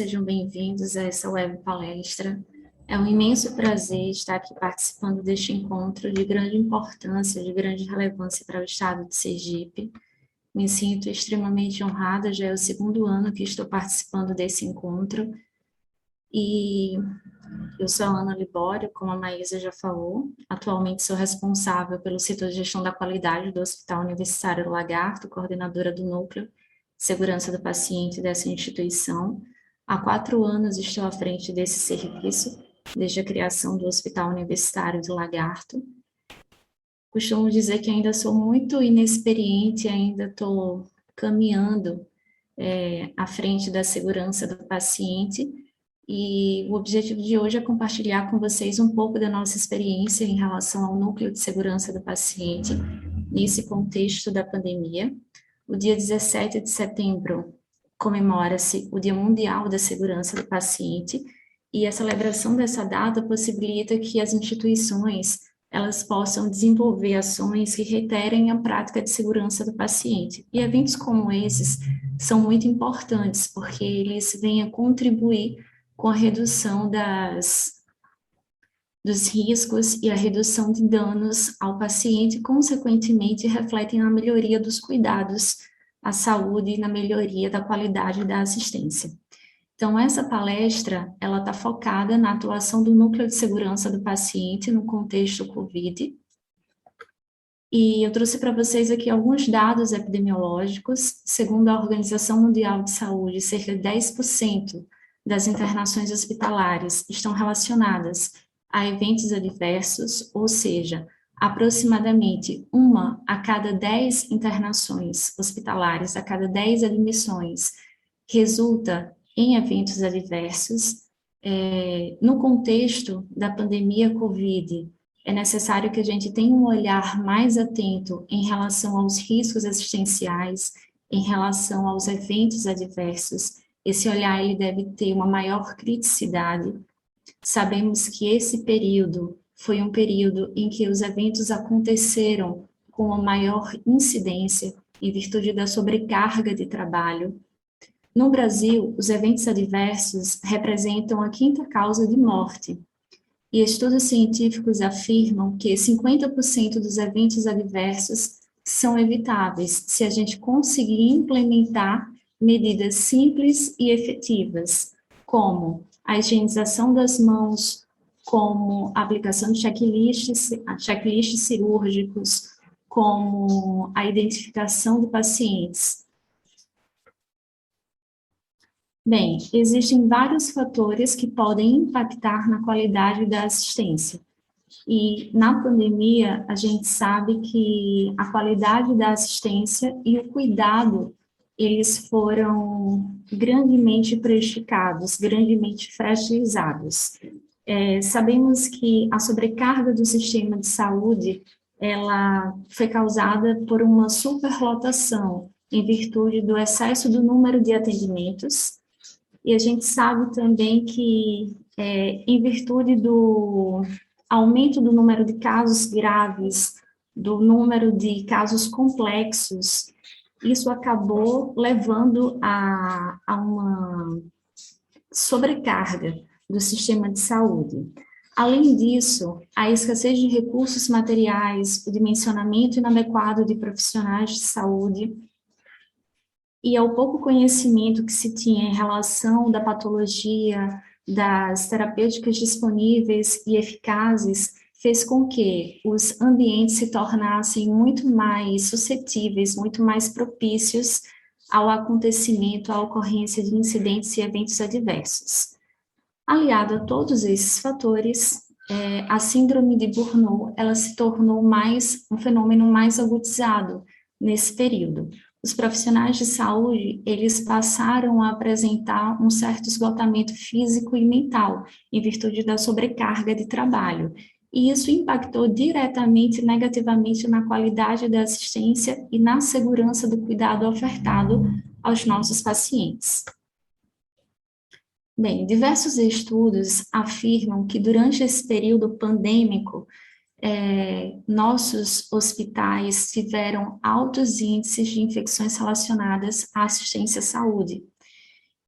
sejam bem-vindos a essa web palestra. É um imenso prazer estar aqui participando deste encontro de grande importância, de grande relevância para o estado de Sergipe. Me sinto extremamente honrada, já é o segundo ano que estou participando desse encontro. E eu sou a Ana Libório, como a Maísa já falou. Atualmente sou responsável pelo setor de gestão da qualidade do Hospital Universitário do Lagarto, coordenadora do Núcleo de Segurança do Paciente dessa instituição. Há 4 anos estou à frente desse serviço, desde a criação do Hospital Universitário do Lagarto. Costumo dizer que ainda sou muito inexperiente, ainda estou caminhando à frente da segurança do paciente, e o objetivo de hoje é compartilhar com vocês um pouco da nossa experiência em relação ao núcleo de segurança do paciente, nesse contexto da pandemia. O dia 17 de setembro comemora-se o Dia Mundial da Segurança do Paciente, e a celebração dessa data possibilita que as instituições elas possam desenvolver ações que reiterem a prática de segurança do paciente. E eventos como esses são muito importantes, porque eles vêm a contribuir com a redução dos riscos e a redução de danos ao paciente, consequentemente refletem na melhoria dos cuidados à saúde e na melhoria da qualidade da assistência. Então, essa palestra, ela está focada na atuação do Núcleo de Segurança do Paciente no contexto COVID, e eu trouxe para vocês aqui alguns dados epidemiológicos. Segundo a Organização Mundial de Saúde, cerca de 10% das internações hospitalares estão relacionadas a eventos adversos, ou seja, aproximadamente 1 a cada 10 internações hospitalares, a cada 10 admissões, resulta em eventos adversos. No contexto da pandemia COVID, é necessário que a gente tenha um olhar mais atento em relação aos riscos assistenciais, em relação aos eventos adversos. Esse olhar ele deve ter uma maior criticidade. Sabemos que esse período foi um período em que os eventos aconteceram com uma maior incidência em virtude da sobrecarga de trabalho. No Brasil, os eventos adversos representam a 5ª causa de morte, e estudos científicos afirmam que 50% dos eventos adversos são evitáveis se a gente conseguir implementar medidas simples e efetivas, como a higienização das mãos, como a aplicação de checklists cirúrgicos, como a identificação de pacientes. Bem, existem vários fatores que podem impactar na qualidade da assistência. E na pandemia, a gente sabe que a qualidade da assistência e o cuidado, eles foram grandemente prejudicados, grandemente fragilizados. Sabemos que a sobrecarga do sistema de saúde, ela foi causada por uma superlotação, em virtude do excesso do número de atendimentos. E a gente sabe também que, em virtude do aumento do número de casos graves, do número de casos complexos, isso acabou levando a uma sobrecarga do sistema de saúde. Além disso, a escassez de recursos materiais, o dimensionamento inadequado de profissionais de saúde, e ao pouco conhecimento que se tinha em relação da patologia, das terapêuticas disponíveis e eficazes, fez com que os ambientes se tornassem muito mais suscetíveis, muito mais propícios ao acontecimento, à ocorrência de incidentes e eventos adversos. Aliado a todos esses fatores, a síndrome de Burnout, ela se tornou um fenômeno mais agudizado nesse período. Os profissionais de saúde, eles passaram a apresentar um certo esgotamento físico e mental, em virtude da sobrecarga de trabalho. E isso impactou diretamente e negativamente na qualidade da assistência e na segurança do cuidado ofertado aos nossos pacientes. Bem, diversos estudos afirmam que durante esse período pandêmico, nossos hospitais tiveram altos índices de infecções relacionadas à assistência à saúde.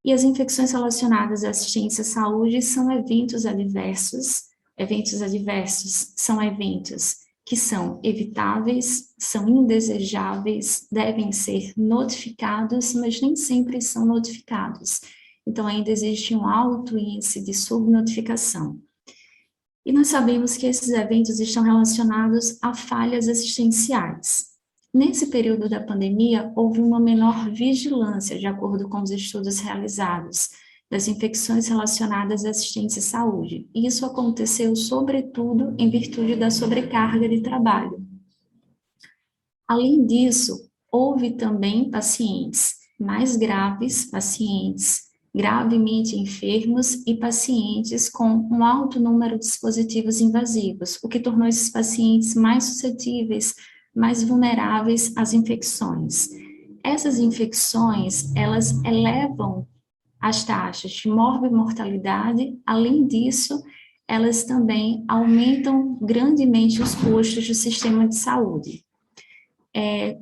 E as infecções relacionadas à assistência à saúde são eventos adversos. Eventos adversos são eventos que são evitáveis, são indesejáveis, devem ser notificados, mas nem sempre são notificados. Então, ainda existe um alto índice de subnotificação. E nós sabemos que esses eventos estão relacionados a falhas assistenciais. Nesse período da pandemia, houve uma menor vigilância, de acordo com os estudos realizados, das infecções relacionadas à assistência à saúde. E isso aconteceu, sobretudo, em virtude da sobrecarga de trabalho. Além disso, houve também pacientes mais graves, pacientes gravemente enfermos e pacientes com um alto número de dispositivos invasivos, o que tornou esses pacientes mais suscetíveis, mais vulneráveis às infecções. Essas infecções, elas elevam as taxas de morbimortalidade, além disso, elas também aumentam grandemente os custos do sistema de saúde.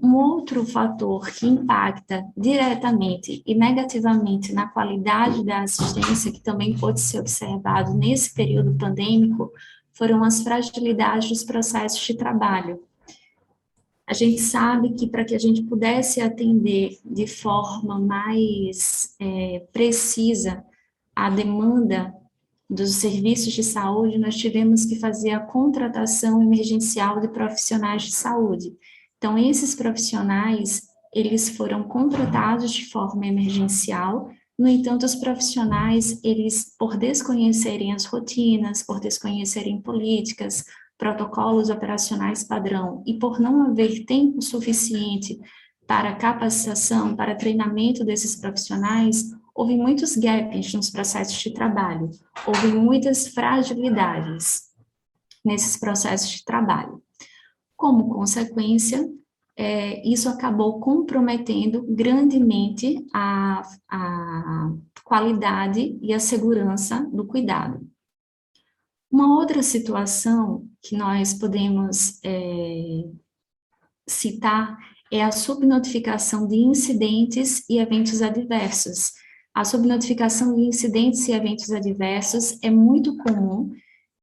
Um outro fator que impacta diretamente e negativamente na qualidade da assistência, que também pode ser observado nesse período pandêmico, foram as fragilidades dos processos de trabalho. A gente sabe que para que a gente pudesse atender de forma mais precisa a demanda dos serviços de saúde, nós tivemos que fazer a contratação emergencial de profissionais de saúde. Então, esses profissionais, eles foram contratados de forma emergencial. No entanto, os profissionais, eles, por desconhecerem as rotinas, por desconhecerem políticas, protocolos operacionais padrão, e por não haver tempo suficiente para capacitação, para treinamento desses profissionais, houve muitos gaps nos processos de trabalho, houve muitas fragilidades nesses processos de trabalho. Como consequência, isso acabou comprometendo grandemente a qualidade e a segurança do cuidado. Uma outra situação que nós podemos citar é a subnotificação de incidentes e eventos adversos. A subnotificação de incidentes e eventos adversos é muito comum,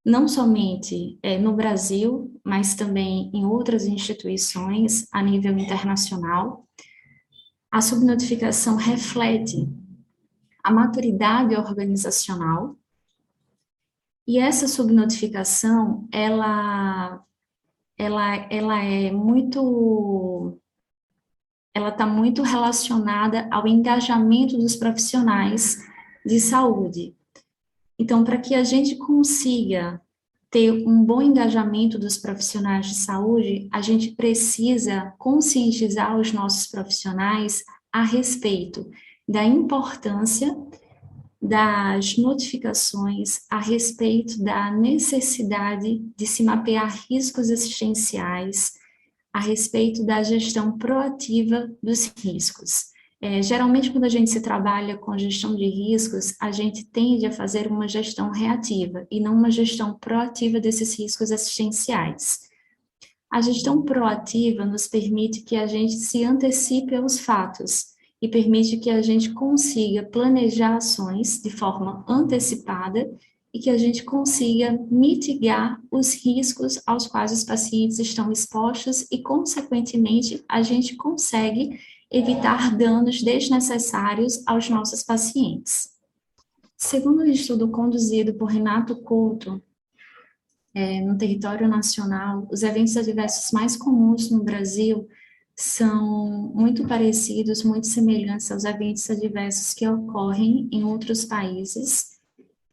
não somente no Brasil, mas também em outras instituições a nível internacional. A subnotificação reflete a maturidade organizacional, e essa subnotificação, ela está muito relacionada ao engajamento dos profissionais de saúde. Então, para que a gente consiga ter um bom engajamento dos profissionais de saúde, a gente precisa conscientizar os nossos profissionais a respeito da importância das notificações, a respeito da necessidade de se mapear riscos assistenciais, a respeito da gestão proativa dos riscos. Geralmente, quando a gente se trabalha com gestão de riscos, a gente tende a fazer uma gestão reativa e não uma gestão proativa desses riscos assistenciais. A gestão proativa nos permite que a gente se antecipe aos fatos e permite que a gente consiga planejar ações de forma antecipada e que a gente consiga mitigar os riscos aos quais os pacientes estão expostos e, consequentemente, a gente consegue evitar danos desnecessários aos nossos pacientes. Segundo um estudo conduzido por Renato Couto, no território nacional, os eventos adversos mais comuns no Brasil são muito parecidos, muito semelhantes aos eventos adversos que ocorrem em outros países,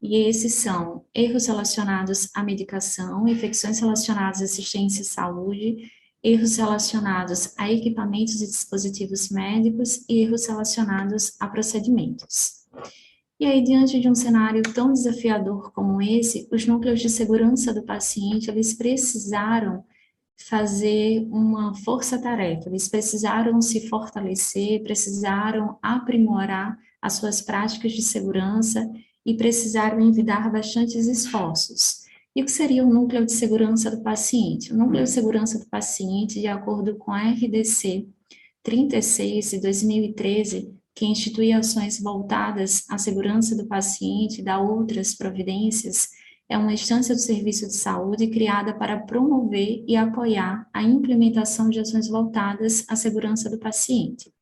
e esses são erros relacionados à medicação, infecções relacionadas à assistência à saúde, erros relacionados a equipamentos e dispositivos médicos e erros relacionados a procedimentos. E aí, diante de um cenário tão desafiador como esse, os núcleos de segurança do paciente, eles precisaram fazer uma força-tarefa, eles precisaram se fortalecer, precisaram aprimorar as suas práticas de segurança e precisaram envidar bastantes esforços. E o que seria o núcleo de segurança do paciente? O núcleo de segurança do paciente, de acordo com a RDC 36 de 2013, que institui ações voltadas à segurança do paciente e dá outras providências, é uma instância do serviço de saúde criada para promover e apoiar a implementação de ações voltadas à segurança do paciente.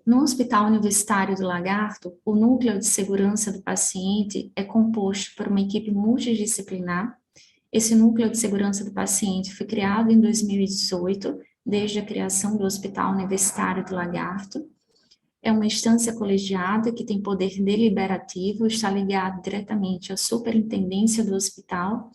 No Hospital Universitário do Lagarto, o Núcleo de Segurança do Paciente é composto por uma equipe multidisciplinar. Esse Núcleo de Segurança do Paciente foi criado em 2018, desde a criação do Hospital Universitário do Lagarto. É uma instância colegiada que tem poder deliberativo, está ligado diretamente à superintendência do hospital,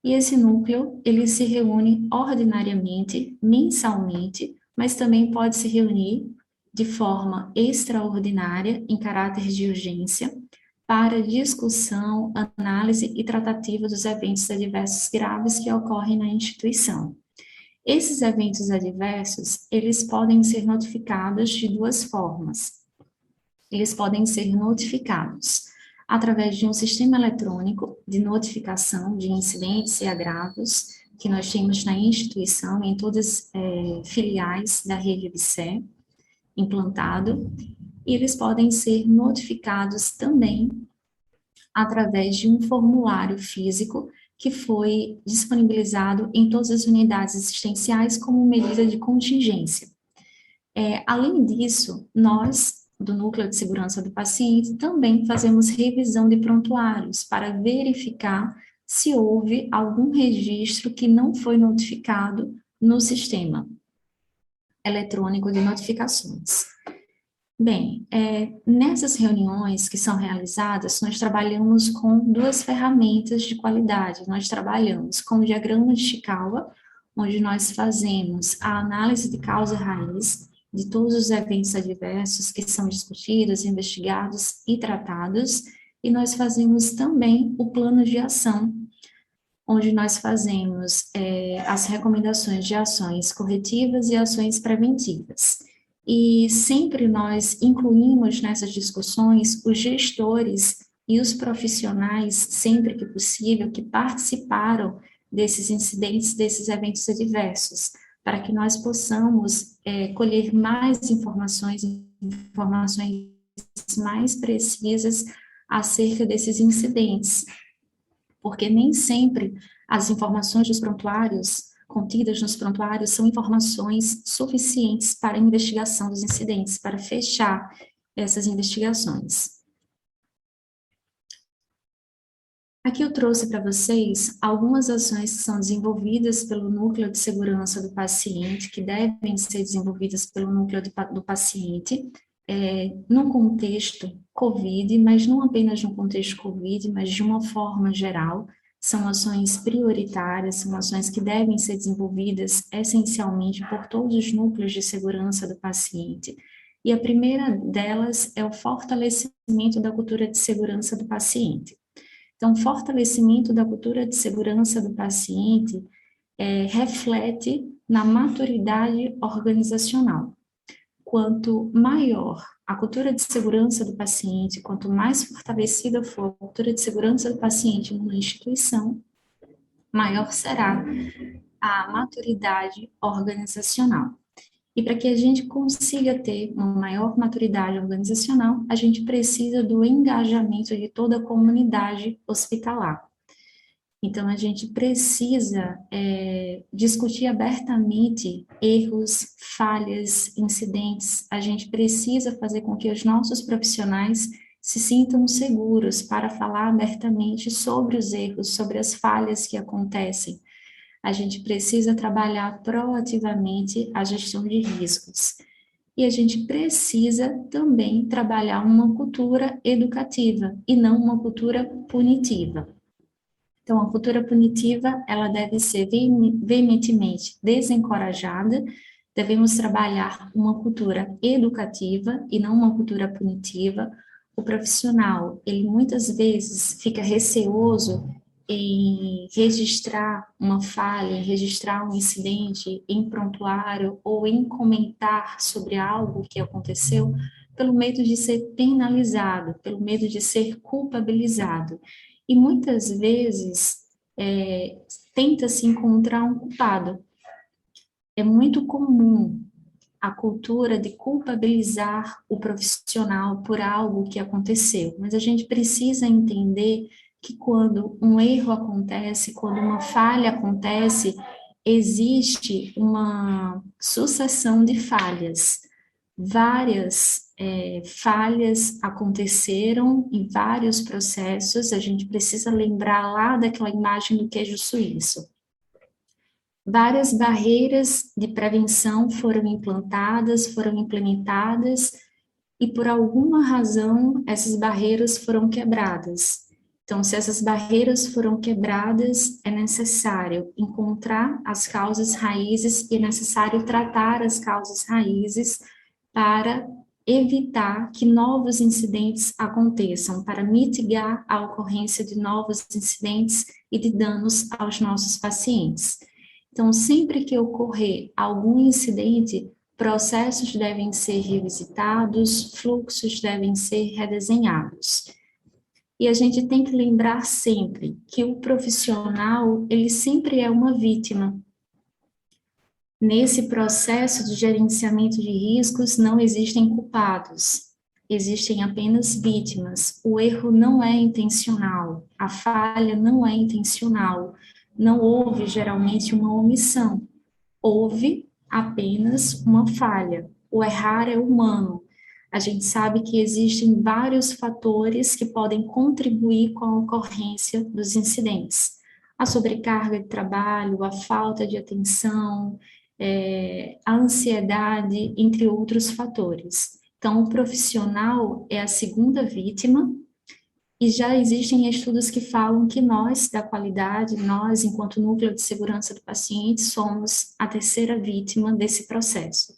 e esse núcleo, ele se reúne ordinariamente, mensalmente, mas também pode se reunir de forma extraordinária, em caráter de urgência, para discussão, análise e tratativa dos eventos adversos graves que ocorrem na instituição. Esses eventos adversos, eles podem ser notificados de duas formas. Eles podem ser notificados através de um sistema eletrônico de notificação de incidentes e agravos que nós temos na instituição, em todas as filiais da rede IBSE, implantado, e eles podem ser notificados também através de um formulário físico que foi disponibilizado em todas as unidades assistenciais como medida de contingência. Além disso, nós, do Núcleo de Segurança do Paciente, também fazemos revisão de prontuários para verificar se houve algum registro que não foi notificado no sistema eletrônico de notificações. Bem, nessas reuniões que são realizadas, nós trabalhamos com duas ferramentas de qualidade. Nós trabalhamos com o diagrama de Chikawa, onde nós fazemos a análise de causa raiz de todos os eventos adversos que são discutidos, investigados e tratados, e nós fazemos também o plano de ação, onde nós fazemos as recomendações de ações corretivas e ações preventivas. E sempre nós incluímos nessas discussões os gestores e os profissionais, sempre que possível, que participaram desses incidentes, desses eventos adversos, para que nós possamos colher mais informações mais precisas acerca desses incidentes, porque nem sempre as informações dos prontuários, contidas nos prontuários, são informações suficientes para a investigação dos incidentes, para fechar essas investigações. Aqui eu trouxe para vocês algumas ações que são desenvolvidas pelo Núcleo de Segurança do Paciente, que devem ser desenvolvidas pelo Núcleo do Paciente, no contexto COVID, mas não apenas no contexto COVID, mas de uma forma geral. São ações prioritárias, são ações que devem ser desenvolvidas essencialmente por todos os núcleos de segurança do paciente. E a primeira delas é o fortalecimento da cultura de segurança do paciente. Então, o fortalecimento da cultura de segurança do paciente reflete na maturidade organizacional. Quanto maior a cultura de segurança do paciente, quanto mais fortalecida for a cultura de segurança do paciente numa instituição, maior será a maturidade organizacional. E para que a gente consiga ter uma maior maturidade organizacional, a gente precisa do engajamento de toda a comunidade hospitalar. Então, a gente precisa discutir abertamente erros, falhas, incidentes. A gente precisa fazer com que os nossos profissionais se sintam seguros para falar abertamente sobre os erros, sobre as falhas que acontecem. A gente precisa trabalhar proativamente a gestão de riscos. E a gente precisa também trabalhar uma cultura educativa e não uma cultura punitiva. Então, a cultura punitiva, ela deve ser veementemente desencorajada, devemos trabalhar uma cultura educativa e não uma cultura punitiva. O profissional, ele muitas vezes fica receoso em registrar uma falha, em registrar um incidente em prontuário ou em comentar sobre algo que aconteceu, pelo medo de ser penalizado, pelo medo de ser culpabilizado. E muitas vezes tenta-se encontrar um culpado. É muito comum a cultura de culpabilizar o profissional por algo que aconteceu, mas a gente precisa entender que quando um erro acontece, quando uma falha acontece, existe uma sucessão de falhas. Várias falhas aconteceram em vários processos, a gente precisa lembrar lá daquela imagem do queijo suíço. Várias barreiras de prevenção foram implantadas, foram implementadas, e por alguma razão essas barreiras foram quebradas. Então, se essas barreiras foram quebradas, é necessário encontrar as causas raízes e é necessário tratar as causas raízes para evitar que novos incidentes aconteçam, para mitigar a ocorrência de novos incidentes e de danos aos nossos pacientes. Então, sempre que ocorrer algum incidente, processos devem ser revisitados, fluxos devem ser redesenhados. E a gente tem que lembrar sempre que o profissional, ele sempre é uma vítima. Nesse processo de gerenciamento de riscos, não existem culpados, existem apenas vítimas. O erro não é intencional, a falha não é intencional, não houve geralmente uma omissão, houve apenas uma falha. O errar é humano. A gente sabe que existem vários fatores que podem contribuir com a ocorrência dos incidentes. A sobrecarga de trabalho, a falta de atenção, a ansiedade, entre outros fatores. Então, o profissional é a segunda vítima, e já existem estudos que falam que nós, da qualidade, nós, enquanto núcleo de segurança do paciente, somos a terceira vítima desse processo.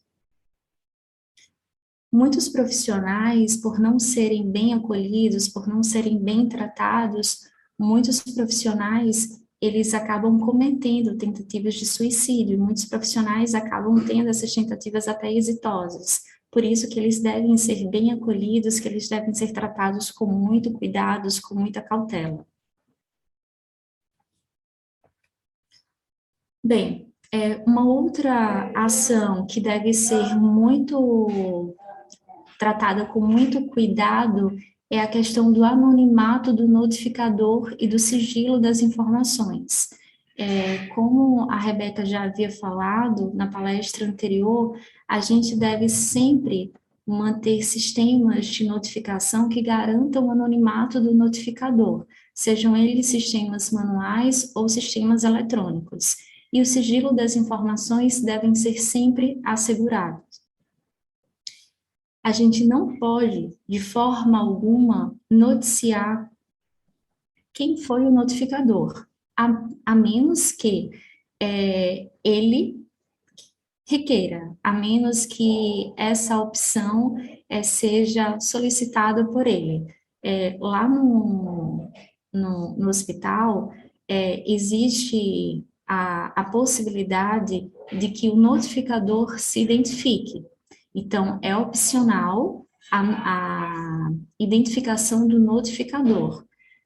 Muitos profissionais, por não serem bem acolhidos, por não serem bem tratados, muitos profissionais, eles acabam cometendo tentativas de suicídio, muitos profissionais acabam tendo essas tentativas até exitosas. Por isso que eles devem ser bem acolhidos, que eles devem ser tratados com muito cuidado, com muita cautela. Bem, uma outra ação que deve ser muito tratada com muito cuidado é a questão do anonimato do notificador e do sigilo das informações. Como a Rebeca já havia falado na palestra anterior, a gente deve sempre manter sistemas de notificação que garantam o anonimato do notificador, sejam eles sistemas manuais ou sistemas eletrônicos. E o sigilo das informações devem ser sempre assegurados. A gente não pode, de forma alguma, noticiar quem foi o notificador, a menos que ele requeira, a menos que essa opção seja solicitada por ele. Lá no hospital, existe a possibilidade de que o notificador se identifique. Então, é opcional a identificação do notificador,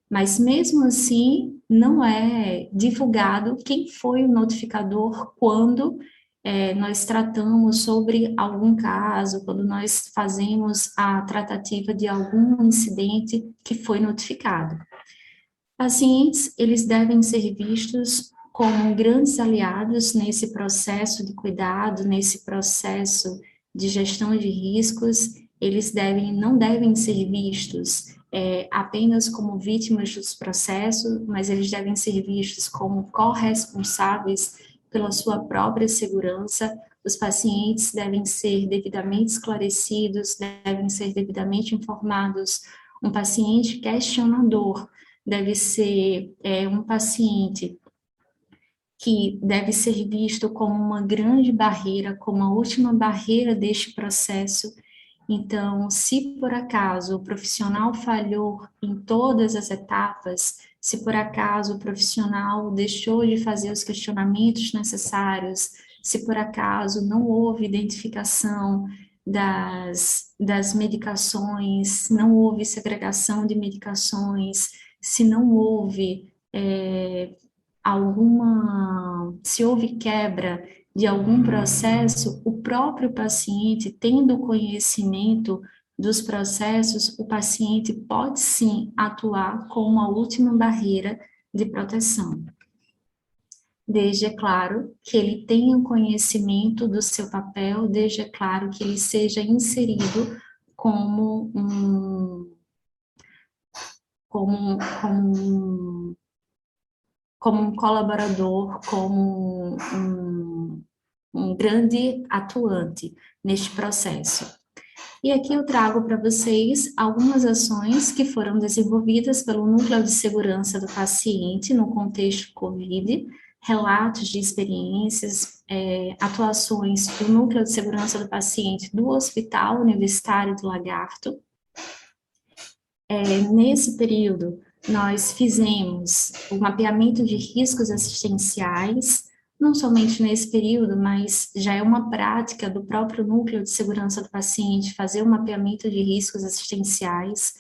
mas mesmo assim não é divulgado quem foi o notificador quando nós tratamos sobre algum caso, quando nós fazemos a tratativa de algum incidente que foi notificado. Pacientes, eles devem ser vistos como grandes aliados nesse processo de cuidado, nesse processo de gestão de riscos. Eles não devem ser vistos apenas como vítimas dos processos, mas eles devem ser vistos como corresponsáveis pela sua própria segurança. Os pacientes devem ser devidamente esclarecidos, devem ser devidamente informados. Um paciente questionador deve ser um paciente que deve ser visto como uma grande barreira, como a última barreira deste processo. Então, se por acaso o profissional falhou em todas as etapas, se por acaso o profissional deixou de fazer os questionamentos necessários, se por acaso não houve identificação das medicações, não houve segregação de medicações, se não houve se houve quebra de algum processo, o próprio paciente, tendo conhecimento dos processos, o paciente pode sim atuar como uma última barreira de proteção. Desde, é claro, que ele tenha um conhecimento do seu papel, desde, é claro, que ele seja inserido como como, como, como um colaborador, como um grande atuante neste processo. E aqui eu trago para vocês algumas ações que foram desenvolvidas pelo Núcleo de Segurança do Paciente no contexto COVID, relatos de experiências, atuações do Núcleo de Segurança do Paciente do Hospital Universitário do Lagarto. Nesse período, nós fizemos o mapeamento de riscos assistenciais, não somente nesse período, mas já é uma prática do próprio Núcleo de Segurança do Paciente fazer o mapeamento de riscos assistenciais.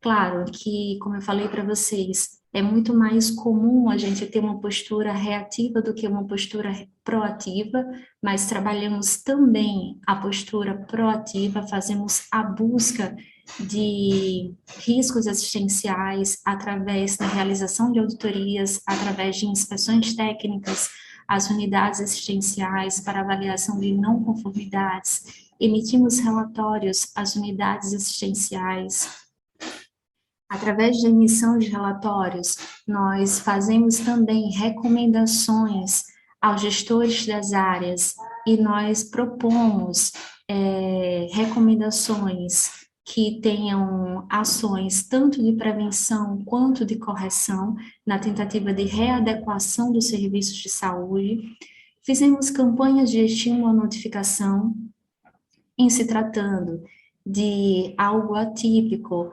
Claro que, como eu falei para vocês, é muito mais comum a gente ter uma postura reativa do que uma postura proativa, mas trabalhamos também a postura proativa, fazemos a busca de riscos assistenciais através da realização de auditorias, através de inspeções técnicas às unidades assistenciais para avaliação de não conformidades, emitimos relatórios às unidades assistenciais. Através da emissão de relatórios, nós fazemos também recomendações aos gestores das áreas e nós propomos recomendações que tenham ações tanto de prevenção quanto de correção na tentativa de readequação dos serviços de saúde. Fizemos campanhas de estímulo à notificação em se tratando de algo atípico,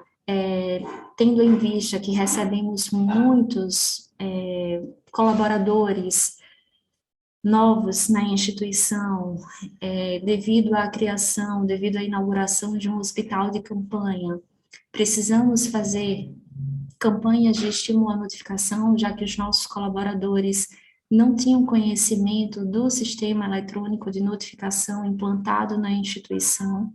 tendo em vista que recebemos muitos colaboradores novos na instituição, devido à criação, devido à inauguração de um hospital de campanha. Precisamos fazer campanhas de estímulo à notificação, já que os nossos colaboradores não tinham conhecimento do sistema eletrônico de notificação implantado na instituição.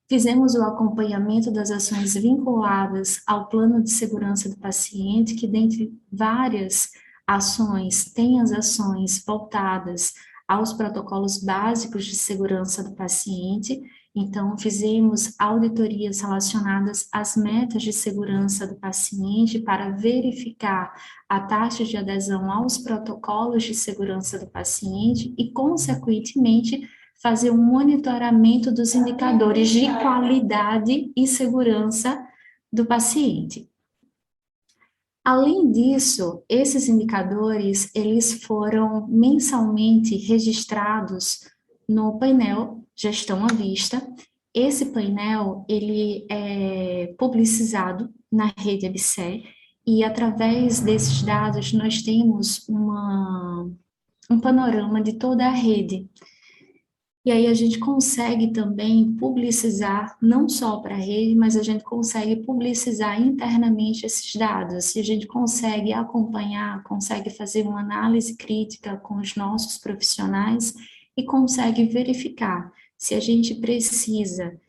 Fizemos o acompanhamento das ações vinculadas ao plano de segurança do paciente, que dentre várias ações, tem as ações voltadas aos protocolos básicos de segurança do paciente. Então, fizemos auditorias relacionadas às metas de segurança do paciente para verificar a taxa de adesão aos protocolos de segurança do paciente e, consequentemente, fazer um monitoramento dos indicadores de qualidade e segurança do paciente. Além disso, esses indicadores, eles foram mensalmente registrados no painel Gestão à Vista. Esse painel, ele é publicizado na rede EBSER e através desses dados nós temos um panorama de toda a rede. E aí a gente consegue também publicizar, não só para a rede, mas a gente consegue publicizar internamente esses dados, e a gente consegue acompanhar, consegue fazer uma análise crítica com os nossos profissionais e consegue verificar se a gente precisa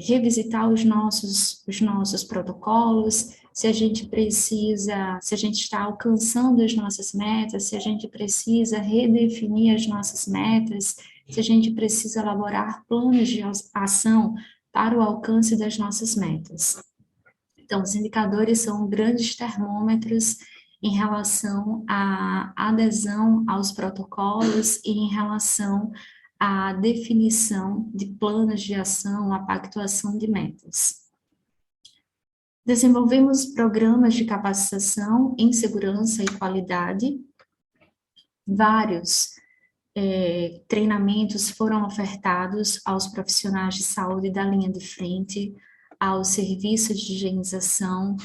revisitar os nossos protocolos, se a gente precisa, se a gente está alcançando as nossas metas, se a gente precisa redefinir as nossas metas, se a gente precisa elaborar planos de ação para o alcance das nossas metas. Então, os indicadores são grandes termômetros em relação à adesão aos protocolos e em relação à definição de planos de ação, a pactuação de metas. Desenvolvemos programas de capacitação em segurança e qualidade. Vários treinamentos foram ofertados aos profissionais de saúde da linha de frente, aos serviços de higienização.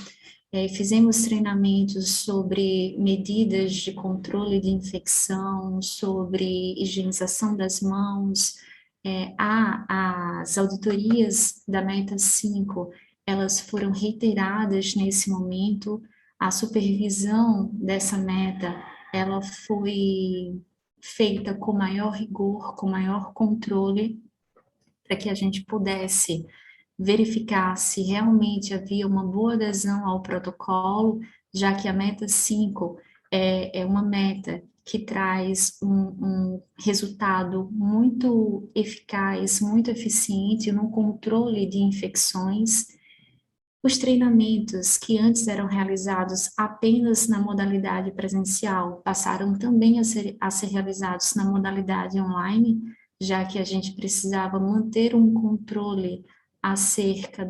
Fizemos treinamentos sobre medidas de controle de infecção, sobre higienização das mãos. As auditorias da Meta 5, elas foram reiteradas nesse momento. A supervisão dessa meta, ela foi feita com maior rigor, com maior controle, para que a gente pudesse verificar se realmente havia uma boa adesão ao protocolo, já que a meta 5 é uma meta que traz um resultado muito eficaz, muito eficiente no controle de infecções. Os treinamentos que antes eram realizados apenas na modalidade presencial passaram também a ser realizados na modalidade online, já que a gente precisava manter um controle acerca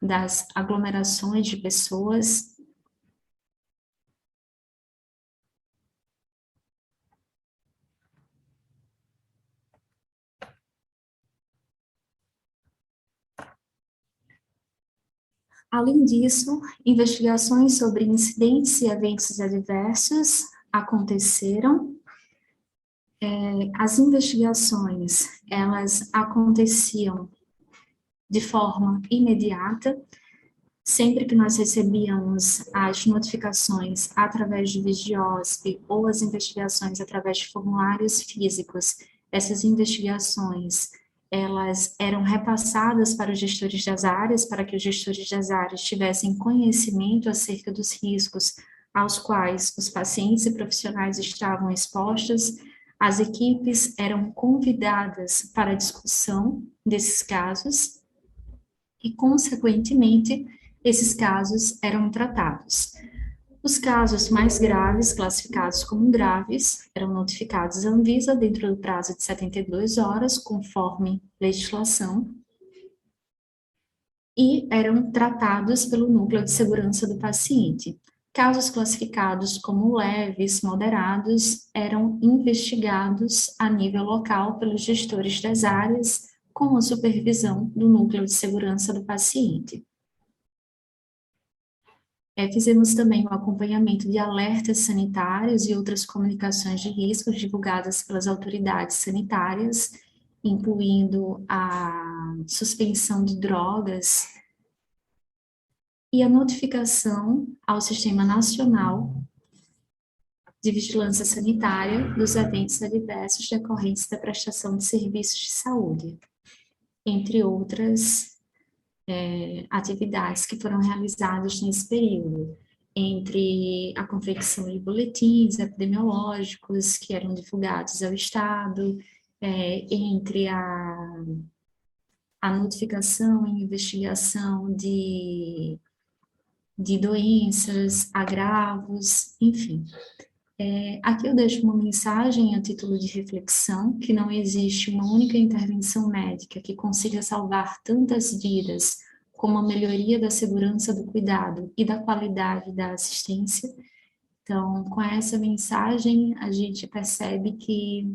das aglomerações de pessoas. Além disso, investigações sobre incidentes e eventos adversos aconteceram. As investigações, elas aconteciam de forma imediata, sempre que nós recebíamos as notificações através de Vigiosp ou as investigações através de formulários físicos, essas investigações, elas eram repassadas para os gestores das áreas, para que os gestores das áreas tivessem conhecimento acerca dos riscos aos quais os pacientes e profissionais estavam expostos. As equipes eram convidadas para a discussão desses casos e, consequentemente, esses casos eram tratados. Os casos mais graves, classificados como graves, eram notificados à Anvisa dentro do prazo de 72 horas, conforme legislação, e eram tratados pelo núcleo de segurança do paciente. Casos classificados como leves, moderados, eram investigados a nível local pelos gestores das áreas, com a supervisão do núcleo de segurança do paciente. Fizemos também o acompanhamento de alertas sanitários e outras comunicações de riscos divulgadas pelas autoridades sanitárias, incluindo a suspensão de drogas e a notificação ao Sistema Nacional de Vigilância Sanitária dos eventos adversos decorrentes da prestação de serviços de saúde, entre outras atividades que foram realizadas nesse período, entre a confecção de boletins epidemiológicos que eram divulgados ao Estado, entre a notificação e investigação de doenças, agravos, enfim. Aqui eu deixo uma mensagem a título de reflexão, que não existe uma única intervenção médica que consiga salvar tantas vidas como a melhoria da segurança do cuidado e da qualidade da assistência. Então, com essa mensagem, a gente percebe que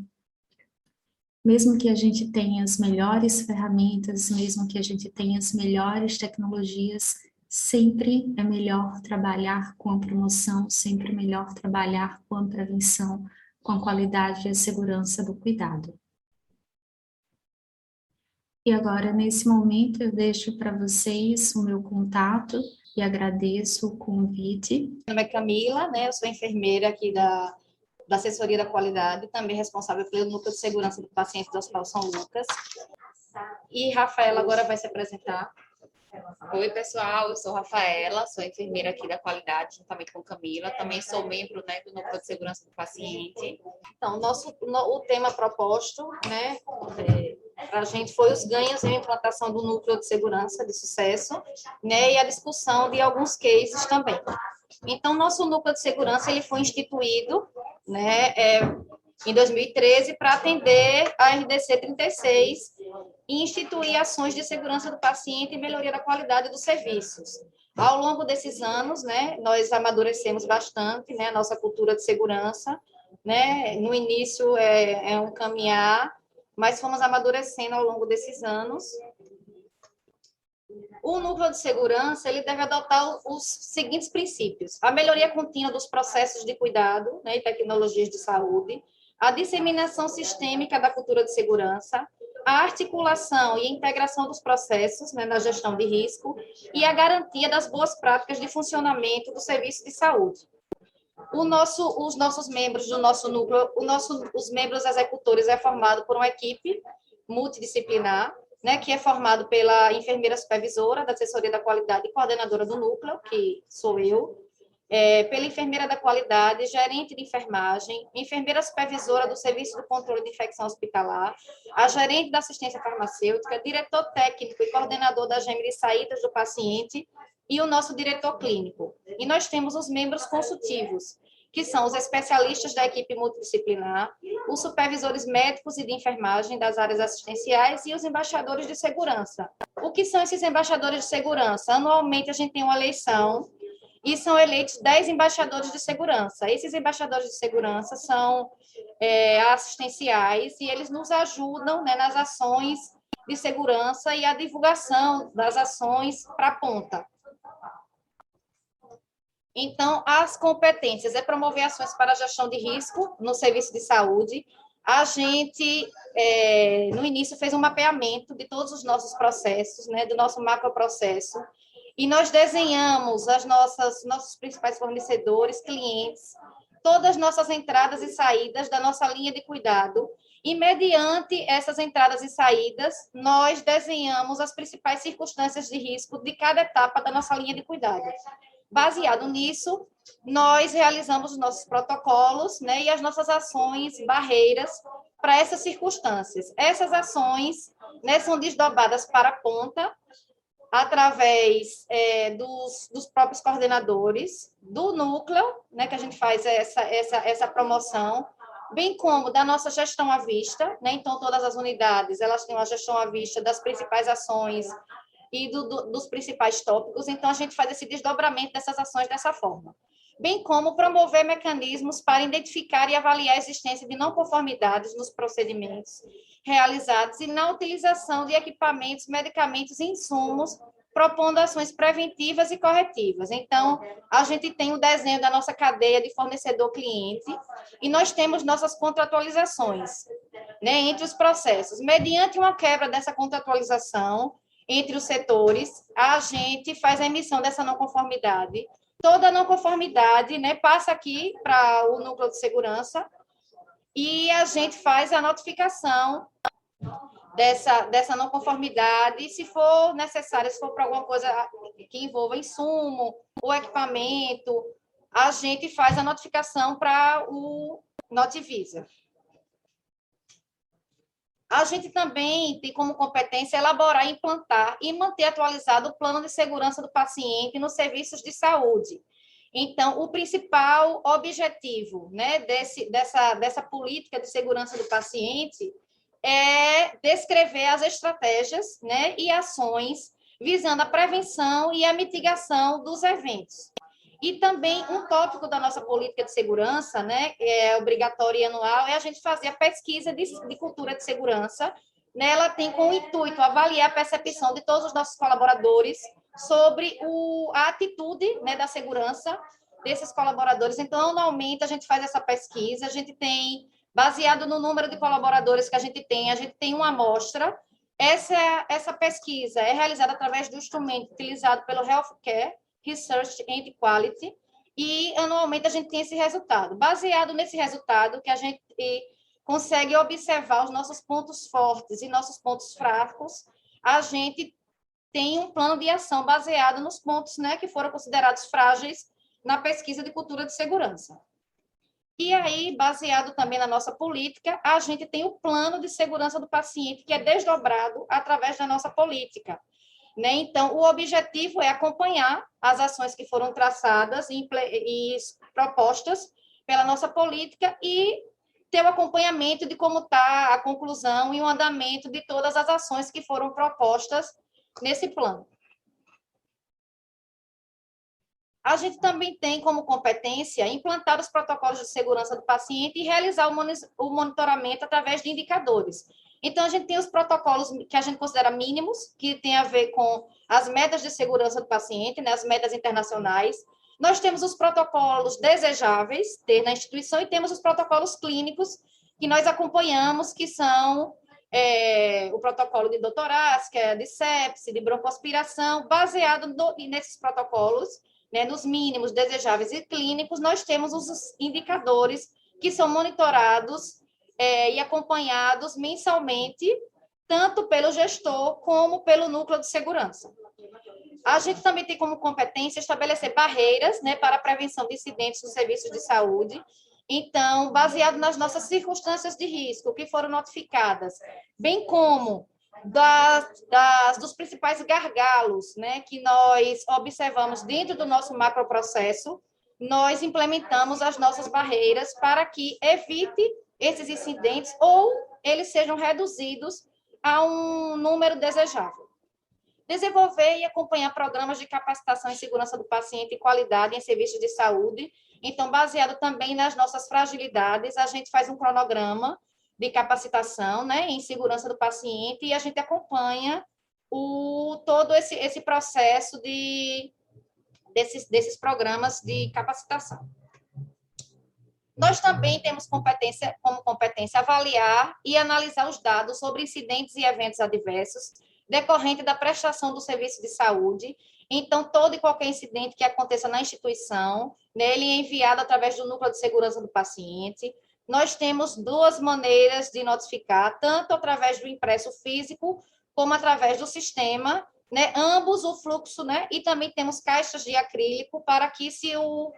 mesmo que a gente tenha as melhores ferramentas, mesmo que a gente tenha as melhores tecnologias, sempre é melhor trabalhar com a promoção, sempre é melhor trabalhar com a prevenção, com a qualidade e a segurança do cuidado. E agora, nesse momento, eu deixo para vocês o meu contato e agradeço o convite. Meu nome é Camila, né? Eu sou enfermeira aqui da assessoria da qualidade, também responsável pelo núcleo de segurança do paciente do Hospital São Lucas. E Rafaela agora vai se apresentar. Oi, pessoal, eu sou Rafaela, sou enfermeira aqui da qualidade, juntamente com Camila, também sou membro, né, do núcleo de segurança do paciente. Então, o tema proposto, né, para a gente foi os ganhos em implantação do núcleo de segurança de sucesso, né, e a discussão de alguns cases também. Então, nosso núcleo de segurança ele foi instituído, né, em 2013 para atender a RDC 36 e instituir ações de segurança do paciente e melhoria da qualidade dos serviços. Ao longo desses anos, né, nós amadurecemos bastante, né, a nossa cultura de segurança, né, no início é um caminhar, mas fomos amadurecendo ao longo desses anos. O núcleo de segurança ele deve adotar os seguintes princípios: a melhoria contínua dos processos de cuidado, né, e tecnologias de saúde, a disseminação sistêmica da cultura de segurança, a articulação e integração dos processos, né, na gestão de risco e a garantia das boas práticas de funcionamento do serviço de saúde. Os nossos membros do nosso núcleo, os membros executores é formado por uma equipe multidisciplinar, né, que é formado pela enfermeira supervisora da assessoria da qualidade e coordenadora do núcleo, que sou eu, pela enfermeira da qualidade, gerente de enfermagem, enfermeira supervisora do Serviço do Controle de Infecção Hospitalar, a gerente da assistência farmacêutica, diretor técnico e coordenador da gêmea de saídas do paciente e o nosso diretor clínico. E nós temos os membros consultivos, que são os especialistas da equipe multidisciplinar, os supervisores médicos e de enfermagem das áreas assistenciais e os embaixadores de segurança. O que são esses embaixadores de segurança? Anualmente, a gente tem uma eleição e são eleitos 10 embaixadores de segurança. Esses embaixadores de segurança são assistenciais e eles nos ajudam, né, nas ações de segurança e a divulgação das ações para a ponta. Então, as competências é promover ações para a gestão de risco no serviço de saúde. A gente, no início, fez um mapeamento de todos os nossos processos, né, do nosso macroprocesso, e nós desenhamos nossos principais fornecedores, clientes, todas as nossas entradas e saídas da nossa linha de cuidado, e, mediante essas entradas e saídas, nós desenhamos as principais circunstâncias de risco de cada etapa da nossa linha de cuidado. Baseado nisso, nós realizamos os nossos protocolos, né, e as nossas ações, barreiras para essas circunstâncias. Essas ações, né, são desdobradas para a ponta, através dos próprios coordenadores, do núcleo, né, que a gente faz essa promoção, bem como da nossa gestão à vista, né, então todas as unidades, elas têm uma gestão à vista das principais ações e dos principais tópicos, então a gente faz esse desdobramento dessas ações dessa forma. Bem como promover mecanismos para identificar e avaliar a existência de não conformidades nos procedimentos realizados e na utilização de equipamentos, medicamentos e insumos, propondo ações preventivas e corretivas. Então, a gente tem o desenho da nossa cadeia de fornecedor-cliente e nós temos nossas contratualizações, né, entre os processos. Mediante uma quebra dessa contratualização entre os setores, a gente faz a emissão dessa não conformidade. Toda não conformidade, né, passa aqui para o núcleo de segurança e a gente faz a notificação dessa não conformidade, se for necessário, se for para alguma coisa que envolva insumo ou equipamento, a gente faz a notificação para o Notivisa. A gente também tem como competência elaborar, implantar e manter atualizado o plano de segurança do paciente nos serviços de saúde. Então, o principal objetivo, né, dessa política de segurança do paciente é descrever as estratégias, né, e ações visando a prevenção e a mitigação dos eventos. E também um tópico da nossa política de segurança, né, é obrigatória e anual, é a gente fazer a pesquisa de cultura de segurança. Né, ela tem como intuito avaliar a percepção de todos os nossos colaboradores sobre a atitude, né, da segurança desses colaboradores. Então, anualmente, a gente faz essa pesquisa, a gente tem, baseado no número de colaboradores que a gente tem uma amostra. Essa pesquisa é realizada através do instrumento utilizado pelo Healthcare Research and Quality, e anualmente a gente tem esse resultado. Baseado nesse resultado, que a gente consegue observar os nossos pontos fortes e nossos pontos fracos, a gente tem um plano de ação baseado nos pontos, né, que foram considerados frágeis na pesquisa de cultura de segurança. E aí, baseado também na nossa política, a gente tem o plano de segurança do paciente, que é desdobrado através da nossa política. Né? Então, o objetivo é acompanhar as ações que foram traçadas e propostas pela nossa política e ter o acompanhamento de como está a conclusão e o andamento de todas as ações que foram propostas nesse plano. A gente também tem como competência implantar os protocolos de segurança do paciente e realizar o monitoramento através de indicadores. Então, a gente tem os protocolos que a gente considera mínimos, que tem a ver com as metas de segurança do paciente, né, as metas internacionais. Nós temos os protocolos desejáveis ter na instituição e temos os protocolos clínicos que nós acompanhamos, que são o protocolo de doutorácica, de sepse, de broncoaspiração. Baseado nesses protocolos, né, nos mínimos desejáveis e clínicos, nós temos os indicadores que são monitorados e acompanhados mensalmente, tanto pelo gestor como pelo núcleo de segurança. A gente também tem como competência estabelecer barreiras, né, para a prevenção de incidentes nos serviços de saúde. Então, baseado nas nossas circunstâncias de risco que foram notificadas, bem como dos principais gargalos, né, que nós observamos dentro do nosso macroprocesso, nós implementamos as nossas barreiras para que evite esses incidentes ou eles sejam reduzidos a um número desejável. Desenvolver e acompanhar programas de capacitação em segurança do paciente e qualidade em serviços de saúde. Então, baseado também nas nossas fragilidades, a gente faz um cronograma de capacitação, né, em segurança do paciente e a gente acompanha todo esse processo desses programas de capacitação. Nós também temos como competência avaliar e analisar os dados sobre incidentes e eventos adversos decorrente da prestação do serviço de saúde. Então, todo e qualquer incidente que aconteça na instituição, né, ele é enviado através do núcleo de segurança do paciente. Nós temos duas maneiras de notificar, tanto através do impresso físico, como através do sistema, né, ambos o fluxo, né, e também temos caixas de acrílico para que, se o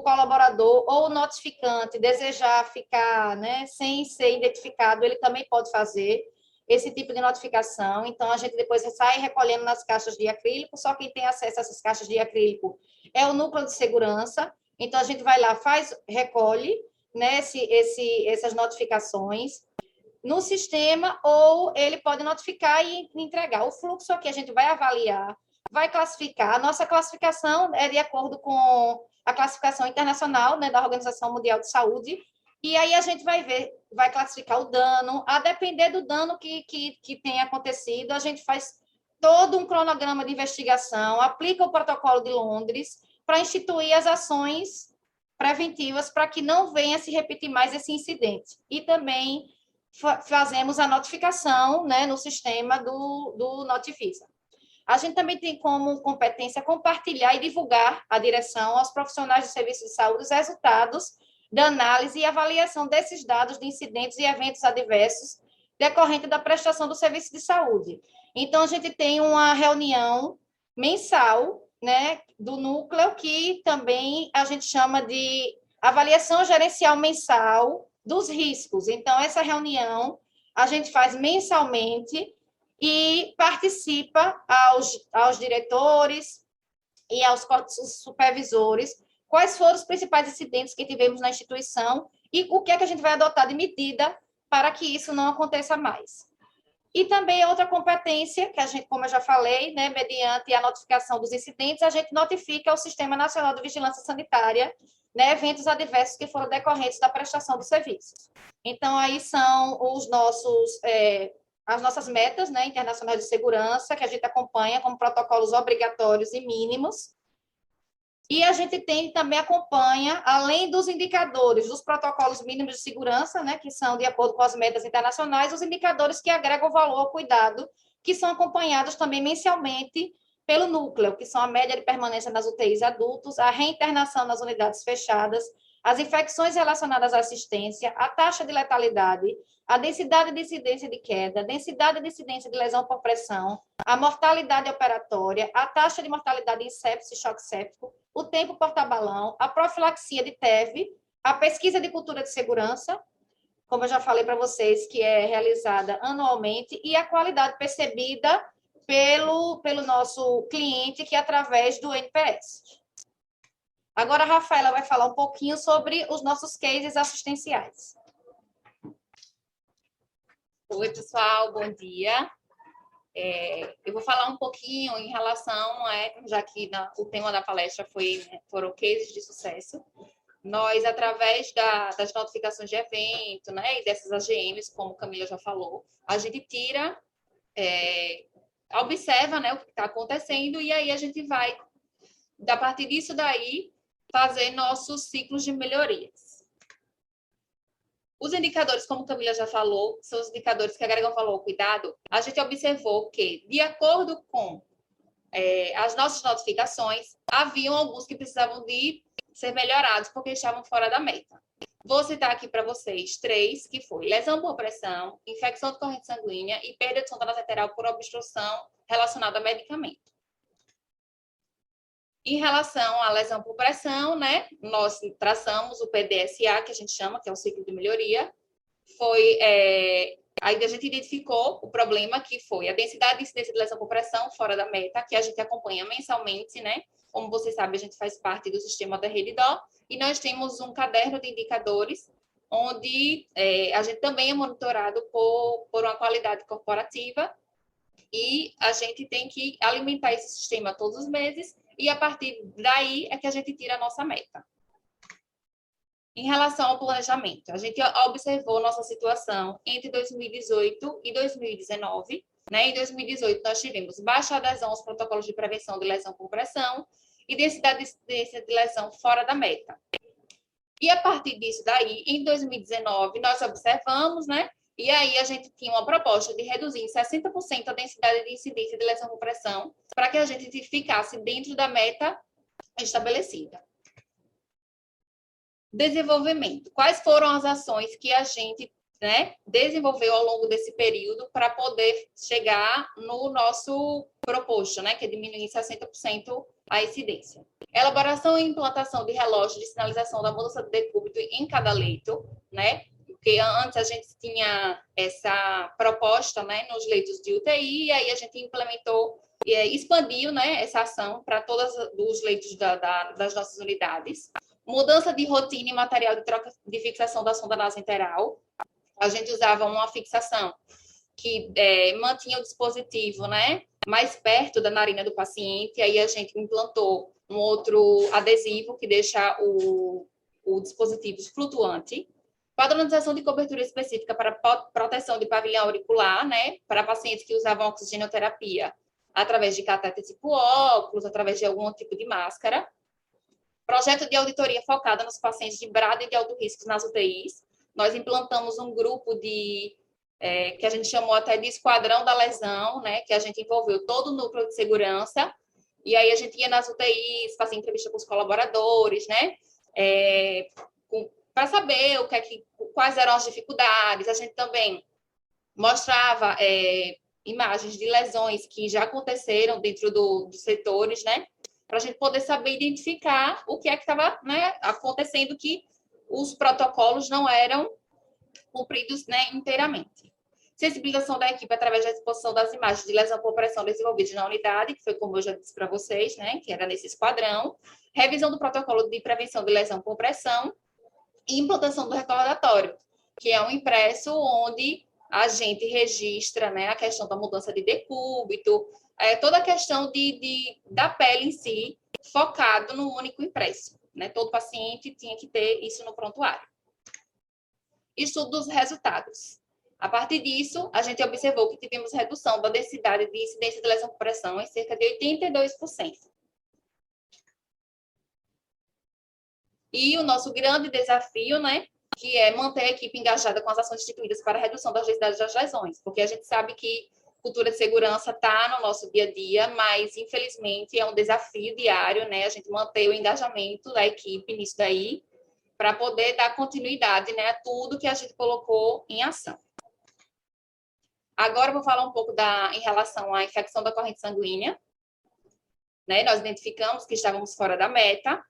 colaborador ou o notificante desejar ficar, né, sem ser identificado, ele também pode fazer esse tipo de notificação. Então, a gente depois sai recolhendo nas caixas de acrílico, só quem tem acesso a essas caixas de acrílico é o núcleo de segurança. Então, a gente vai lá, recolhe, né, essas notificações no sistema, ou ele pode notificar e entregar. O fluxo aqui a gente vai avaliar, vai classificar. A nossa classificação é de acordo com a classificação internacional, né, da Organização Mundial de Saúde, e aí a gente vai classificar o dano. A depender do dano que tenha acontecido, a gente faz todo um cronograma de investigação, aplica o protocolo de Londres para instituir as ações preventivas para que não venha se repetir mais esse incidente. E também fazemos a notificação, né, no sistema do Notifisa. A gente também tem como competência compartilhar e divulgar à direção, aos profissionais do serviço de saúde, os resultados da análise e avaliação desses dados de incidentes e eventos adversos decorrente da prestação do serviço de saúde. Então, a gente tem uma reunião mensal, né, do núcleo, que também a gente chama de avaliação gerencial mensal dos riscos. Então, essa reunião a gente faz mensalmente e participa aos diretores e aos supervisores quais foram os principais incidentes que tivemos na instituição e o que é que a gente vai adotar de medida para que isso não aconteça mais. E também outra competência, que a gente, como eu já falei, né, mediante a notificação dos incidentes, a gente notifica ao Sistema Nacional de Vigilância Sanitária, né, eventos adversos que foram decorrentes da prestação dos serviços. Então, aí são as nossas metas, né, internacionais de segurança, que a gente acompanha como protocolos obrigatórios e mínimos. E a gente também acompanha, além dos indicadores dos protocolos mínimos de segurança, né, que são de acordo com as metas internacionais, os indicadores que agregam valor ao cuidado, que são acompanhados também mensalmente pelo núcleo, que são a média de permanência nas UTIs adultos, a reinternação nas unidades fechadas, as infecções relacionadas à assistência, a taxa de letalidade, a densidade de incidência de queda, a densidade de incidência de lesão por pressão, a mortalidade operatória, a taxa de mortalidade em sepse e choque séptico, o tempo porta-balão, a profilaxia de TEV, a pesquisa de cultura de segurança, como eu já falei para vocês, que é realizada anualmente, e a qualidade percebida pelo nosso cliente, que é através do NPS. Agora, a Rafaela vai falar um pouquinho sobre os nossos cases assistenciais. Oi, pessoal, bom dia. Eu vou falar um pouquinho em relação, já que o tema da palestra foram cases de sucesso. Nós, através das notificações de evento, né, e dessas AGMs, como a Camila já falou, a gente observa, né, o que está acontecendo, e aí a gente vai, a partir disso daí, fazer nossos ciclos de melhorias. Os indicadores, como a Camila já falou, são os indicadores que agregam valor ao cuidado. A gente observou que, de acordo com as nossas notificações, haviam alguns que precisavam de ser melhorados porque estavam fora da meta. Vou citar aqui para vocês 3, que foi lesão por pressão, infecção de corrente sanguínea e perda de sonda lateral por obstrução relacionada a medicamento. Em relação à lesão por pressão, né, nós traçamos o PDSA, que a gente chama, que é o ciclo de melhoria. Aí a gente identificou o problema, que foi a densidade e incidência de lesão por pressão fora da meta, que a gente acompanha mensalmente, né? Como vocês sabem, a gente faz parte do sistema da Rede Dó, e nós temos um caderno de indicadores, onde a gente também é monitorado por uma qualidade corporativa, e a gente tem que alimentar esse sistema todos os meses, e a partir daí é que a gente tira a nossa meta. Em relação ao planejamento, a gente observou nossa situação entre 2018 e 2019. Né? Em 2018, nós tivemos baixa adesão aos protocolos de prevenção de lesão por pressão e densidade de lesão fora da meta. E a partir disso daí, em 2019, nós observamos, né? E aí a gente tinha uma proposta de reduzir em 60% a densidade de incidência de lesão por pressão para que a gente ficasse dentro da meta estabelecida. Desenvolvimento. Quais foram as ações que a gente, né, desenvolveu ao longo desse período para poder chegar no nosso proposto, né, que é diminuir em 60% a incidência? Elaboração e implantação de relógios de sinalização da mudança de decúbito em cada leito, né? Porque antes a gente tinha essa proposta, né, nos leitos de UTI, e aí a gente implementou e expandiu, né, essa ação para todos os leitos das nossas unidades. Mudança de rotina e material de troca de fixação da sonda nasointeral. A gente usava uma fixação que mantinha o dispositivo, né, mais perto da narina do paciente, aí a gente implantou um outro adesivo que deixa o dispositivo flutuante. Padronização de cobertura específica para proteção de pavilhão auricular, né, para pacientes que usavam oxigenoterapia através de catéter tipo óculos, através de algum tipo de máscara. Projeto de auditoria focada nos pacientes de brado e de alto risco nas UTIs. Nós implantamos um grupo que a gente chamou até de esquadrão da lesão, né, que a gente envolveu todo o núcleo de segurança, e aí a gente ia nas UTIs, fazia entrevista com os colaboradores, né, para saber quais eram as dificuldades. A gente também mostrava imagens de lesões que já aconteceram dentro dos setores, né, para a gente poder saber identificar o que é que estava, né, acontecendo, que os protocolos não eram cumpridos, né, inteiramente. Sensibilização da equipe através da exposição das imagens de lesão por pressão desenvolvidas na unidade, que foi como eu já disse para vocês, né, que era nesse esquadrão. Revisão do protocolo de prevenção de lesão por pressão e implantação do recordatório, que é um impresso onde a gente registra, né, a questão da mudança de decúbito, toda a questão da pele em si, focado no único impresso. Né? Todo paciente tinha que ter isso no prontuário. Estudo dos resultados. A partir disso, a gente observou que tivemos redução da densidade de incidência de lesão por pressão em cerca de 82%. E o nosso grande desafio, né, que é manter a equipe engajada com as ações instituídas para a redução das densidades das lesões, porque a gente sabe que cultura de segurança está no nosso dia a dia, mas, infelizmente, é um desafio diário, né, a gente manter o engajamento da equipe nisso daí, para poder dar continuidade, né, a tudo que a gente colocou em ação. Agora eu vou falar um pouco em relação à infecção da corrente sanguínea. Né, nós identificamos que estávamos fora da meta,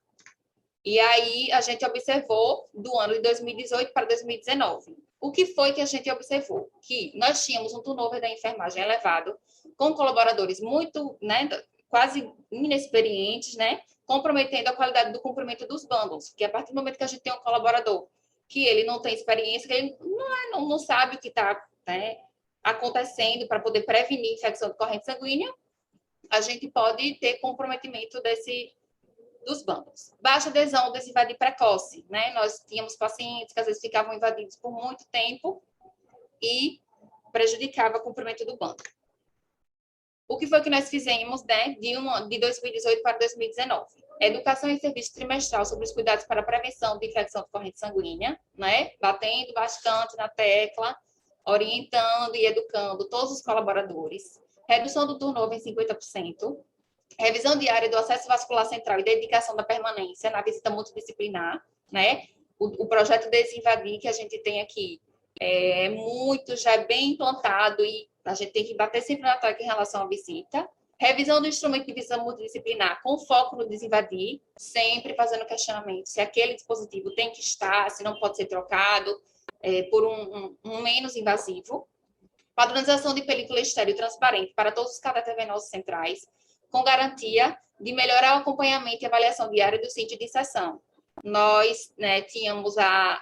e aí a gente observou do ano de 2018 para 2019. O que foi que a gente observou? Que nós tínhamos um turnover da enfermagem elevado, com colaboradores muito, né, quase inexperientes, né, comprometendo a qualidade do cumprimento dos bundles, porque a partir do momento que a gente tem um colaborador que ele não tem experiência, que ele não sabe o que está, né, acontecendo para poder prevenir infecção de corrente sanguínea, a gente pode ter comprometimento dos bundles. Baixa adesão desse invadir precoce, né? Nós tínhamos pacientes que às vezes ficavam invadidos por muito tempo e prejudicava o cumprimento do bundle. O que foi que nós fizemos, né, de 2018 para 2019? Educação e serviço trimestral sobre os cuidados para a prevenção de infecção de corrente sanguínea, né? Batendo bastante na tecla, orientando e educando todos os colaboradores. Redução do turnover em 50%. Revisão diária do acesso vascular central e dedicação da permanência na visita multidisciplinar, né? O projeto Desinvadir que a gente tem aqui já é bem implantado e a gente tem que bater sempre na tecla em relação à visita. Revisão do instrumento de visita multidisciplinar com foco no desinvadir, sempre fazendo questionamento se aquele dispositivo tem que estar, se não pode ser trocado por um menos invasivo. Padronização de película estéril transparente para todos os catéteres venosos centrais, com garantia de melhorar o acompanhamento e avaliação diária do sítio de inserção. Nós, né, tínhamos a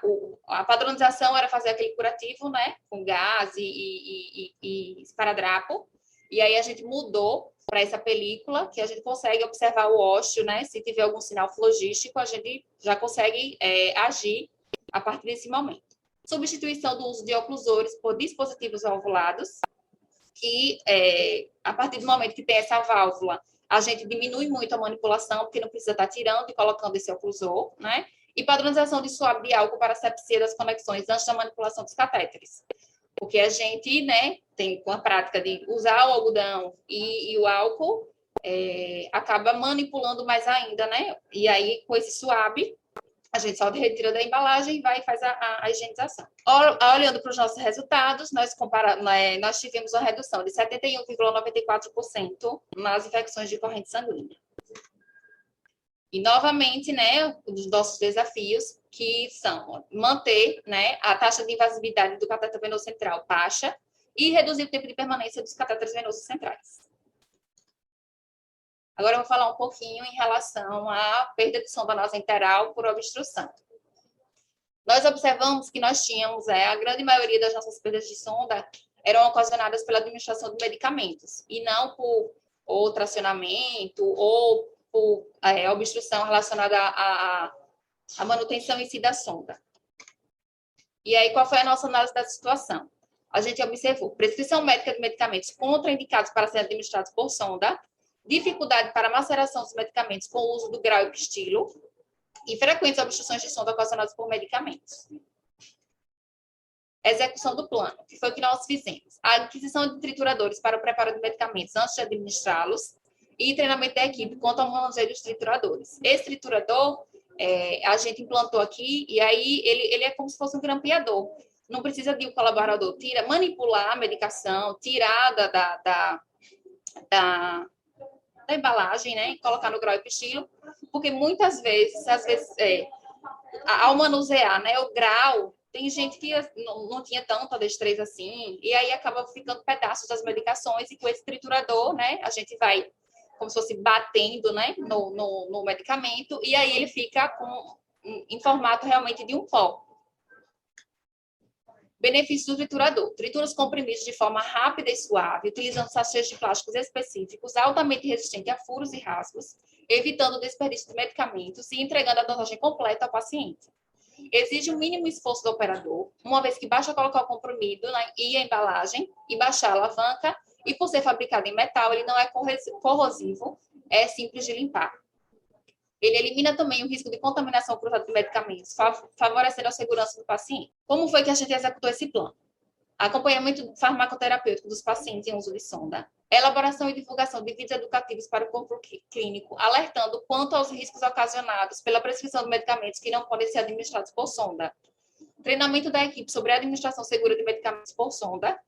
padronização era fazer aquele curativo, né, com gás e esparadrapo, e aí a gente mudou para essa película, que a gente consegue observar o ósseo, né, se tiver algum sinal flogístico, a gente já consegue agir a partir desse momento. Substituição do uso de oclusores por dispositivos valvulados, que a partir do momento que tem essa válvula, a gente diminui muito a manipulação, porque não precisa estar tirando e colocando esse oclusor, né? E padronização de suave de álcool para asepsia das conexões antes da manipulação dos catéteres. Porque a gente, né, tem com a prática de usar o algodão e o álcool, acaba manipulando mais ainda, né? E aí, com esse suave, a gente só retira da embalagem e vai e faz a higienização. Olhando para os nossos resultados, nós tivemos uma redução de 71,94% nas infecções de corrente sanguínea. E, novamente, né, os nossos desafios, que são manter, né, a taxa de invasividade do catéter venoso central baixa e reduzir o tempo de permanência dos catéteres venosos centrais. Agora eu vou falar um pouquinho em relação à perda de sonda nasoenteral por obstrução. Nós observamos que nós tínhamos, a grande maioria das nossas perdas de sonda eram ocasionadas pela administração de medicamentos, e não por ou tracionamento ou por obstrução relacionada à manutenção em si da sonda. E aí, qual foi a nossa análise da situação? A gente observou prescrição médica de medicamentos contraindicados para serem administrados por sonda, dificuldade para maceração dos medicamentos com o uso do grau e pistilo e frequentes obstruções de sonda ocasionadas por medicamentos. Execução do plano, que foi o que nós fizemos. A aquisição de trituradores para o preparo de medicamentos antes de administrá-los e treinamento da equipe quanto ao manuseio dos trituradores. Esse triturador, a gente implantou aqui e aí ele é como se fosse um grampeador. Não precisa de um colaborador manipular a medicação, tirar da embalagem, né, e colocar no grau e pistilo, porque muitas vezes, ao manusear, né, o grau, tem gente que não tinha tanta destreza assim, e aí acaba ficando pedaços das medicações, e com esse triturador, né, a gente vai como se fosse batendo, né, no medicamento, e aí ele fica em formato realmente de um pó. Benefícios do triturador. Tritura os comprimidos de forma rápida e suave, utilizando sachês de plásticos específicos, altamente resistentes a furos e rasgos, evitando o desperdício de medicamentos e entregando a dosagem completa ao paciente. Exige um mínimo esforço do operador, uma vez que basta colocar o comprimido e a embalagem e baixar a alavanca, e por ser fabricado em metal, ele não é corrosivo, é simples de limpar. Ele elimina também o risco de contaminação cruzada de medicamentos, favorecendo a segurança do paciente. Como foi que a gente executou esse plano? Acompanhamento farmacoterapêutico dos pacientes em uso de sonda. Elaboração e divulgação de vídeos educativos para o corpo clínico, alertando quanto aos riscos ocasionados pela prescrição de medicamentos que não podem ser administrados por sonda. Treinamento da equipe sobre a administração segura de medicamentos por sonda.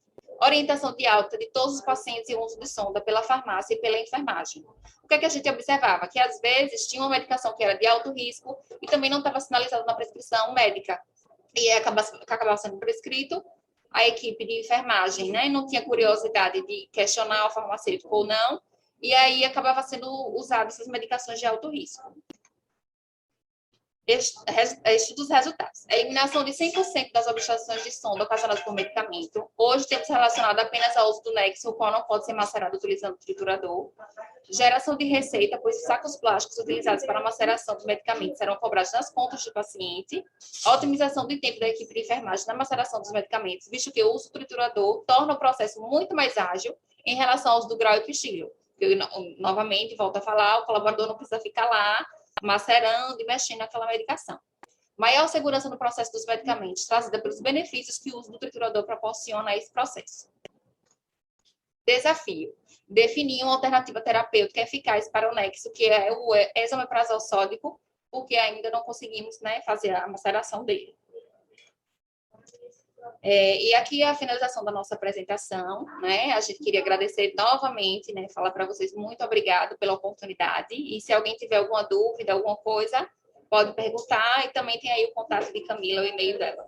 Orientação de alta de todos os pacientes em uso de sonda pela farmácia e pela enfermagem. O que é que a gente observava? Que, às vezes, tinha uma medicação que era de alto risco e também não estava sinalizada na prescrição médica. E acabava sendo prescrito, a equipe de enfermagem, né, não tinha curiosidade de questionar o farmacêutico ou não, e aí acabava sendo usadas essas medicações de alto risco. Estudos resultados. A eliminação de 100% das obstruções de sonda ocasionadas por medicamento. Hoje temos relacionado apenas ao uso do Nexo, o qual não pode ser macerado utilizando o triturador. Geração de receita, pois os sacos plásticos utilizados para a maceração dos medicamentos serão cobrados nas contas do paciente. Otimização do tempo da equipe de enfermagem na maceração dos medicamentos, visto que o uso do triturador torna o processo muito mais ágil em relação ao uso do grau e pistilo. Eu, novamente, volto a falar, o colaborador não precisa ficar lá macerando e mexendo naquela medicação. Maior segurança no processo dos medicamentos, trazida pelos benefícios que o uso do triturador proporciona a esse processo. Desafio: definir uma alternativa terapêutica eficaz para o nexo, que é o esomeprazol sódico, porque ainda não conseguimos, né, fazer a maceração dele. E aqui é a finalização da nossa apresentação, né? A gente queria agradecer novamente, né? Falar para vocês muito obrigado pela oportunidade. E se alguém tiver alguma dúvida, alguma coisa, pode perguntar. E também tem aí o contato de Camila, o e-mail dela.